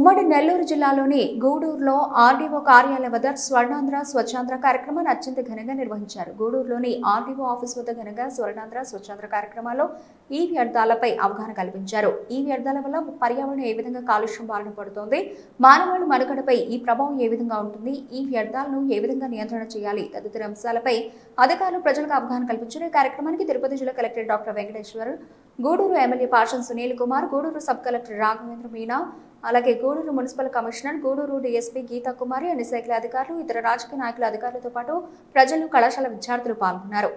ఉమ్మడి నెల్లూరు జిల్లాలోని గూడూరులో ఆర్డీఓ కార్యాలయం వద్ద స్వర్ణాంధ్ర స్వచ్ఛాంధ్ర కార్యక్రమాన్ని అత్యంత ఘనంగా నిర్వహించారు. గూడూరులోని ఆర్డీఓ ఆఫీస్ వద్ద ఘనంగా స్వర్ణాంధ్ర స్వచ్ఛాంధ్ర కార్యక్రమాల్లో ఈ వ్యర్థాలపై అవగాహన కల్పించారు. ఈ వ్యర్థాల వల్ల పర్యావరణం ఏ విధంగా కాలుష్యం బారిన పడుతోంది, మానవాళి మనుగడపై ఈ ప్రభావం ఏ విధంగా ఉంటుంది, ఈ వ్యర్థాలను ఏ విధంగా నియంత్రణ చేయాలి తదితర అంశాలపై అధికారులు ప్రజలకు అవగాహన కల్పించారు. ఈ కార్యక్రమానికి తిరుపతి జిల్లా collector doctor Venkateshwar, Gudur MLA Pasham Sunil Kumar, Gudur sub collector Raghavendra Meena, అలాగే Gudur municipal commissioner, Gudur DSP Geetha Kumari, అన్ని శాఖల అధికారులు, ఇతర రాజకీయ నాయకుల అధికారులతో పాటు ప్రజలు, కళాశాల విద్యార్థులు పాల్గొన్నారు.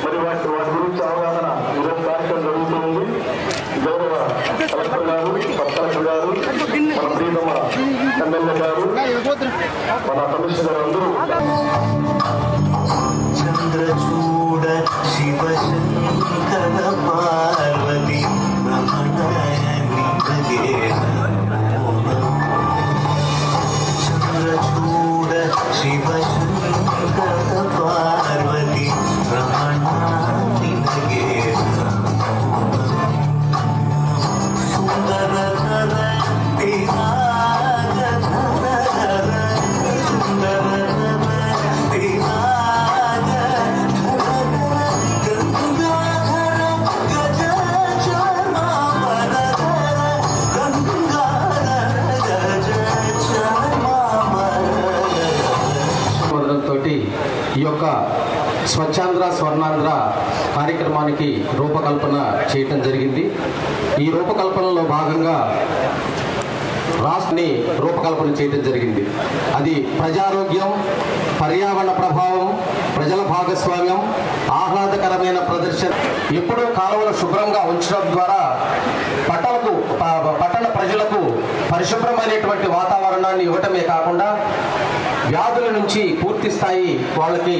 మరి వాటి గురించి అవగాహన ఈరోజు కార్యక్రమం జరుగుతుంది. గౌరవ కలెక్టర్ గారు, సబ్ కలెక్టర్ గారు, మన ప్రియతమ ఎమ్మెల్యే గారు, మన కమిషనర్ అందరూ చంద్రచూడ శివ శంకర పార్వతి చంద్రచూడ శివ శంకర పార్వతి ఈ యొక్క స్వచ్ఛాంధ్ర స్వర్ణాంధ్ర కార్యక్రమానికి రూపకల్పన చేయటం జరిగింది. ఈ రూపకల్పనలో భాగంగా రాష్ట్రాన్ని రూపకల్పన చేయడం జరిగింది. అది ప్రజారోగ్యం, పర్యావరణ ప్రభావం, ప్రజల భాగస్వామ్యం, ఆహ్లాదకరమైన ప్రదర్శన, ఎప్పుడూ కాలువలు శుభ్రంగా ఉంచడం ద్వారా పట్టణ ప్రజలకు పరిశుభ్రమైనటువంటి వాతావరణాన్ని ఇవ్వటమే కాకుండా వ్యాధుల నుంచి పూర్తి స్థాయి వాళ్ళకి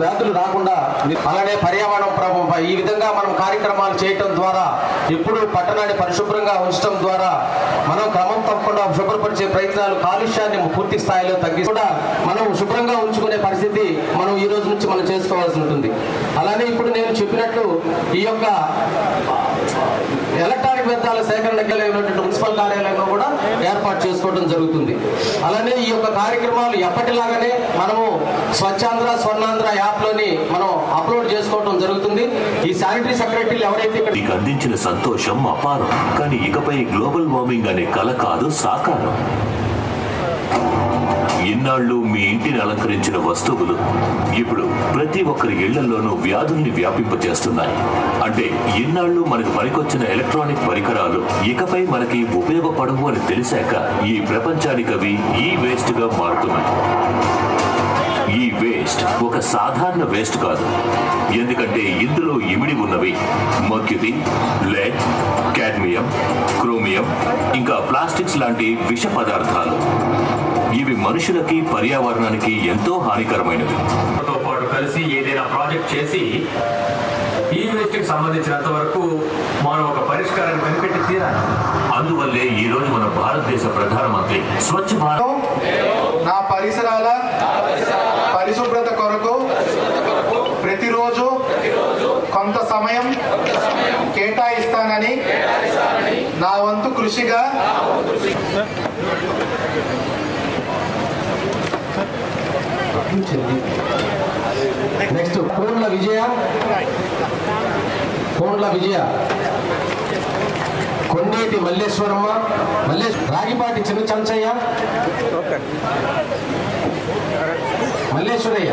వ్యాధులు రాకుండా, అలానే పర్యావరణ ప్రభావం ఈ విధంగా మనం కార్యక్రమాలు చేయటం ద్వారా ఎప్పుడు పట్టణాన్ని పరిశుభ్రంగా ఉంచడం ద్వారా మనం క్రమం తప్పకుండా శుభ్రపరిచే ప్రయత్నాలు, కాలుష్యాన్ని పూర్తి స్థాయిలో తగ్గి కూడా మనం శుభ్రంగా ఉంచుకునే పరిస్థితి మనం ఈ రోజు నుంచి మనం చేసుకోవాల్సి ఉంటుంది. అలానే ఇప్పుడు నేను చెప్పినట్లు ఈ యొక్క ఎలక్ట్రానిక్ వ్యర్థాల సేకరణకి మున్సిపల్ కార్యాలయంలో కూడా ఏర్పాటు చేసుకోవడం జరుగుతుంది. అలానే ఈ యొక్క కార్యక్రమాలు ఎప్పటిలాగానే మనము స్వచ్ఛాంధ్ర స్వర్ణాంధ్ర యాప్లోని మనం అప్లోడ్ చేసుకోవడం జరుగుతుంది. ఈ శానిటరీ సెక్రటరీలు ఎవరైతే ఇక్కడ అందించిన సంతోషం అపారం. కానీ ఇకపై గ్లోబల్ వార్మింగ్ అనే కల కాదు, సాకారం. ఇన్నాళ్ళు మీ ఇంటిని అలంకరించిన వస్తువులు ఇప్పుడు ప్రతి ఒక్కరి ఇళ్లలోనూ వ్యాధుల్ని వ్యాపింపజేస్తున్నాయి. అంటే ఇన్నాళ్ళు మనకు పనికొచ్చిన ఎలక్ట్రానిక్ పరికరాలు ఇకపై మనకి ఉపయోగపడవు అని తెలిసాక ఈ ప్రపంచానికి అవి ఈ వేస్ట్ గా మారుతున్నాయి. ఈ వేస్ట్ ఒక సాధారణ వేస్ట్ కాదు. ఎందుకంటే ఇందులో ఇమిడి ఉన్నవి మర్క్యూరీ, లెడ్, కాడ్మియం, క్రోమియం, ఇంకా ప్లాస్టిక్స్ లాంటి విష పదార్థాలు. ఇవి మనుషులకి, పర్యావరణానికి ఎంతో హానికరమైనవి. తో పాటు కలిసి ఏదైనా ప్రాజెక్ట్ చేసి ఈ వేస్ట్ కి సంబంధించినంత వరకు మనం ఒక పరిష్కారాన్ని కనిపెట్టి తీరాలి. అందువల్లే ఈ రోజు మన భారతదేశ ప్రధానమంత్రి స్వచ్ఛ భారత్ నా పరిసరాల పరిశుభ్రత కొరకు ప్రతిరోజు కొంత సమయం కేటాయిస్తానని నా వంతు కృషిగా నెక్స్ట్ కోండ్ల విజయ, కొండేటి మల్లేశ్వరమ్మ, రాగిపాటి చిన్న చంచయ్య, మల్లేశ్వరయ్య,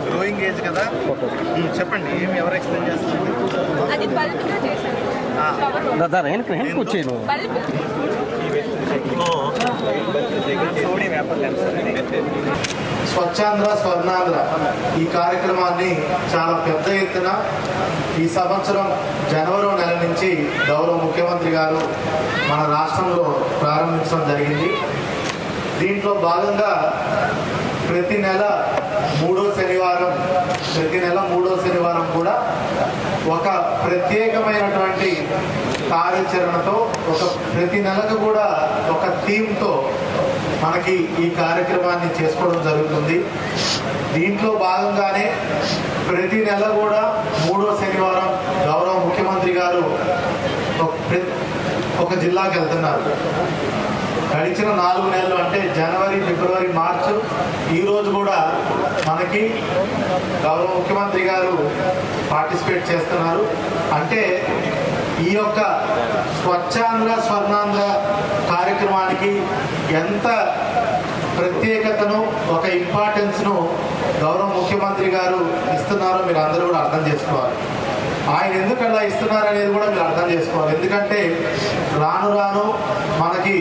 గ్రోయింగ్ ఏజ్ కదా. చెప్పండి, ఏమి ఎవరు ఎక్స్ప్లెయిన్ చేస్తున్నారు? స్వచ్ఛాంధ్ర స్వర్ణాంధ్ర ఈ కార్యక్రమాన్ని చాలా పెద్ద ఎత్తున ఈ సంవత్సరం జనవరి నెల నుంచి గౌరవ ముఖ్యమంత్రి గారు మన రాష్ట్రంలో ప్రారంభించడం జరిగింది. దీంట్లో భాగంగా ప్రతి నెల మూడో శనివారం కూడా ఒక ప్రత్యేకమైనటువంటి కార్యాచరణతో ప్రతి నెలకు కూడా ఒక థీమ్తో మనకి ఈ కార్యక్రమాన్ని చేసుకోవడం జరుగుతుంది. దీంట్లో భాగంగానే ప్రతి నెల కూడా మూడో శనివారం గౌరవ ముఖ్యమంత్రి గారు ఒక జిల్లాకి వెళ్తున్నారు. గడిచిన 4 నెలలు అంటే జనవరి, ఫిబ్రవరి, మార్చి ఈరోజు కూడా మనకి గౌరవ ముఖ్యమంత్రి గారు పార్టిసిపేట్ చేస్తున్నారు. అంటే ఈ యొక్క స్వచ్ఛాంధ్ర స్వర్ణాంధ్ర కార్యక్రమానికి ఎంత ప్రత్యేకతను, ఒక ఇంపార్టెన్స్ను గౌరవ ముఖ్యమంత్రి గారు ఇస్తున్నారో మీరు అందరూ కూడా అర్థం చేసుకోవాలి. ఆయన ఎందుకు అలా ఇస్తున్నారు అనేది కూడా మీరు అర్థం చేసుకోవాలి. ఎందుకంటే రాను రాను మనకి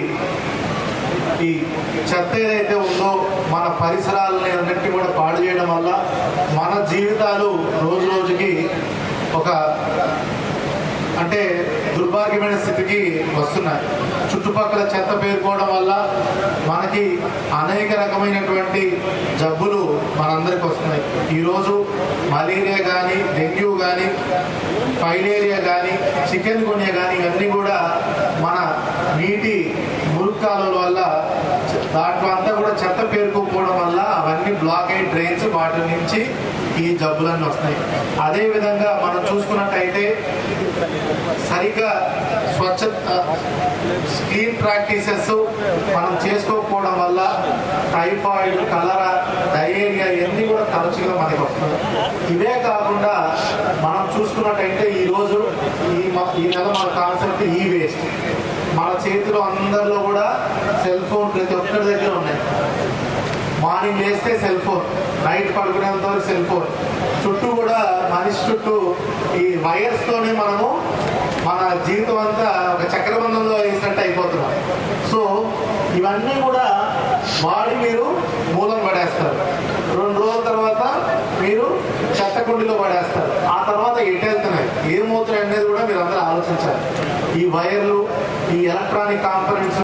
ఈ చెత్త ఏదైతే ఉందో మన పరిసరాలని అన్నింటినీ కూడా పాడు చేయడం వల్ల మన జీవితాలు రోజు రోజుకి ఒక అంటే దుర్భాగ్యమైన స్థితికి వస్తున్నాయి. చుట్టుపక్కల చెత్త పేరుకోవడం వల్ల మనకి అనేక రకమైనటువంటి జబ్బులు మనందరికి వస్తున్నాయి. ఈరోజు మలేరియా కానీ, డెంగ్యూ కానీ, ఫైలేరియా కానీ, చికెన్ గున్యా కానీ ఇవన్నీ కూడా మన నీటి మురుక్కాలుల వల్ల, దాంట్లో అంతా కూడా చెత్త పేరుకోకపోవడం వల్ల అవన్నీ బ్లాక్ అయ్యి డ్రైన్స్, వాటి నుంచి ఈ జబ్బులన్నీ వస్తున్నాయి. అదేవిధంగా మనం చూసుకున్నట్టయితే సరిగ్గా క్లీన్ ప్రాక్టీసెస్ మనం చేసుకోకపోవడం వల్ల టైఫాయిడ్, కలరా, డయేరియా ఇవన్నీ కూడా తరచుగా మనకి వస్తున్నాయి. ఇవే కాకుండా మనం చూసుకున్నట్టయితే ఈరోజు ఈ నెల మన కాన్సెప్ట్ ఈ వేస్ట్. మన చేతిలో అందరిలో కూడా సెల్ ఫోన్ ప్రతి ఒక్కరి దగ్గర ఉన్నాయి. మార్నింగ్ లేస్తే సెల్ ఫోన్, నైట్ పడుకునేంత వరకు సెల్ ఫోన్, చుట్టూ కూడా మనిషి చుట్టూ ఈ వైర్స్తోనే మనము మన జీవితం అంతా ఒక చక్రబంధంలో వేసినట్టు అయిపోతున్నాం. సో ఇవన్నీ కూడా వాడి మీరు మూలం పడేస్తారు. 2 రోజుల తర్వాత మీరు చెత్తకుండిలో పడేస్తారు. ఆ తర్వాత ఎటు వెళ్తున్నాయి, ఏమవుతున్నాయి అనేది కూడా మీరు అందరూ ఆలోచించాలి. ఈ వైర్లు, ఈ ఎలక్ట్రానిక్ కాంపోనెంట్స్